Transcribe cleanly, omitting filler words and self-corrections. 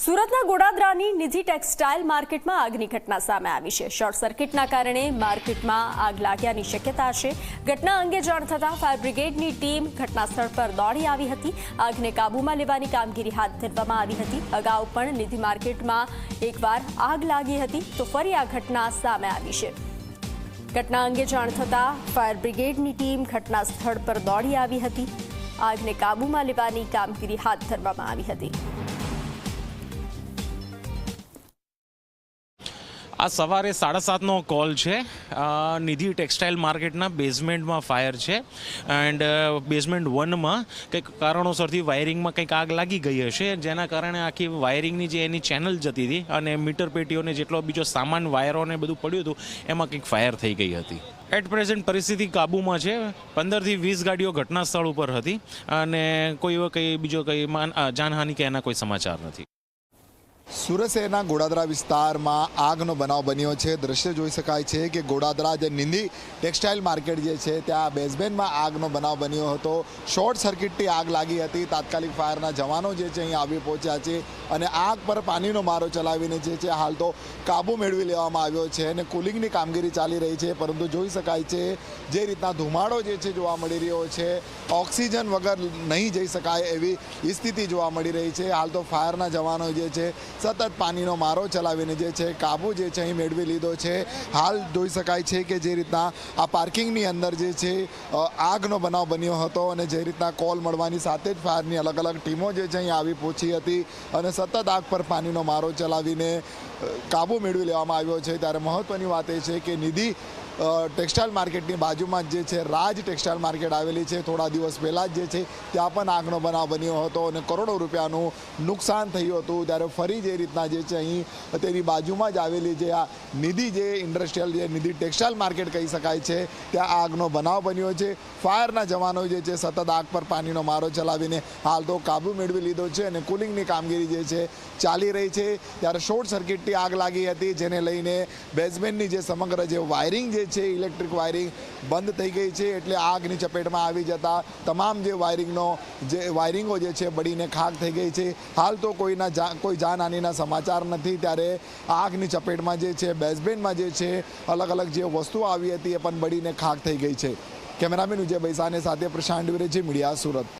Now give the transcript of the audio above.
સુરતના ગોડાદરાની નિધિ ટેક્સટાઇલ માર્કેટમાં આગની ઘટના સામે આવી છે। શોર્ટ સર્કિટના કારણે માર્કેટમાં આગ લાગ્યાની શક્યતા છે। ઘટના અંગે જાણ થતાં ફાયર બ્રિગેડની ટીમ ઘટનાસ્થળ પર દોડી આવી હતી। આગને કાબૂમાં લેવાની કામગીરી હાથ ધરવામાં આવી હતી। અગાઉ પણ નિધિ માર્કેટમાં એકવાર આગ લાગી હતી તો ફરી આ ઘટના સામે આવી છે। ઘટના અંગે જાણ થતાં ફાયર બ્રિગેડની ટીમ ઘટનાસ્થળ પર દોડી આવી હતી। આગને કાબૂમાં લેવાની કામગીરી હાથ ધરવામાં આવી હતી। આ સવારે 7:30નો કોલ છે। નિધિ ટેક્સટાઇલ માર્કેટના બેઝમેન્ટમાં ફાયર છે એન્ડ બેઝમેન્ટ 1માં કંઈક કારણોસરથી વાયરિંગમાં કંઈક આગ લાગી ગઈ હશે, જેના કારણે આખી વાયરિંગની જે એની ચેનલ જતી હતી અને મીટર પેટીઓને જેટલો બીજો સામાન વાયરોને બધું પડ્યું હતું એમાં કંઈક ફાયર થઈ ગઈ હતી। એટ પ્રેઝન્ટ પરિસ્થિતિ કાબૂમાં છે। 15થી 20 ગાડીઓ ઘટના સ્થળ ઉપર હતી અને કંઈ બીજો કંઈ જાનહાનિ કે એના કોઈ સમાચાર નથી। સુરત શહેરના ગોડાદરા વિસ્તારમાં આગનો બનાવ બન્યો છે। દ્રશ્ય જોઈ શકાય છે કે ગોડાદરા જે નિધિ ટેક્સટાઇલ માર્કેટ જે છે ત્યાં બેઝમેન્ટમાં આગનો બનાવ બન્યો હતો। શોર્ટ સર્કિટથી આગ લાગી હતી। તાત્કાલિક ફાયરના જવાનો જે છે અહીં આવી પહોંચ્યા છે અને આગ પર પાણીનો મારો ચલાવીને જે છે હાલ તો કાબુ મેળવી લેવામાં આવ્યો છે અને કુલિંગની કામગીરી ચાલી રહી છે। પરંતુ જોઈ શકાય છે જે રીતના ધુમાડો જે છે જોવા મળી રહ્યો છે, ઓક્સિજન વગર નહીં જઈ શકાય એવી સ્થિતિ જોવા મળી રહી છે। હાલ તો ફાયરના જવાનો જે છે સતત પાણીનો મારો ચલાવીને જે છે કાબુ જે છે અહીં મેળવી લીધો છે। હાલ જોઈ શકાય છે કે જે રીતના આ પાર્કિંગની અંદર જે છે આગનો બનાવ બન્યો હતો અને જે રીતના કોલ મળવાની સાથે જ ફાયરની અલગ અલગ ટીમો જે છે અહીં આવી પહોંચી હતી અને સતત આગ પર પાણીનો મારો ચલાવીને કાબુ મેળવી લેવામાં આવ્યો છે। ત્યારે મહત્ત્વની વાત એ છે કે નિધિ ટેક્સટાઇલ માર્કેટની બાજુમાં જે છે રાજ ટેક્સટાઇલ માર્કેટ આવેલી છે। થોડા દિવસ પહેલાં જ જે છે ત્યાં પણ આગનો બનાવ બન્યો હતો અને કરોડો રૂપિયાનું નુકસાન થયું હતું। ત્યારે ફરી જે રીતના જે છે અહીં તેની બાજુમાં જ આવેલી જે આ નિધિ જે ઇન્ડસ્ટ્રીયલ જે નિધિ ટેક્સટાઇલ માર્કેટ કહી શકાય છે ત્યાં આગનો બનાવ બન્યો છે। ફાયરના જવાનો જે છે સતત આગ પર પાણીનો મારો ચલાવીને હાલ તો કાબુ મેળવી લીધો છે અને કુલિંગની કામગીરી જે છે ચાલી રહી છે। ત્યારે શોર્ટ સર્કિટથી આગ લાગી હતી જેને લઈને બેઝમેન્ટની જે સમગ્ર જે વાયરિંગ જે છે ઇલેક્ટ્રિક વાયરિંગ બંધ થઈ ગઈ છે। એટલે આગની ચપેટમાં આવી જતા તમામ જે વાયરિંગો જે છે બળીને ખાક થઈ ગઈ છે। હાલ તો કોઈ જાનહાનિના સમાચાર નથી। ત્યારે આગની ચપેટમાં જે છે બેઝમેન્ટમાં જે છે અલગ અલગ જે વસ્તુઓ આવી હતી એ પણ બળીને ખાક થઈ ગઈ છે। કેમેરામેન વિજય બૈસાને સાથે પ્રશાંત વિરેજી, મીડિયા, સુરત।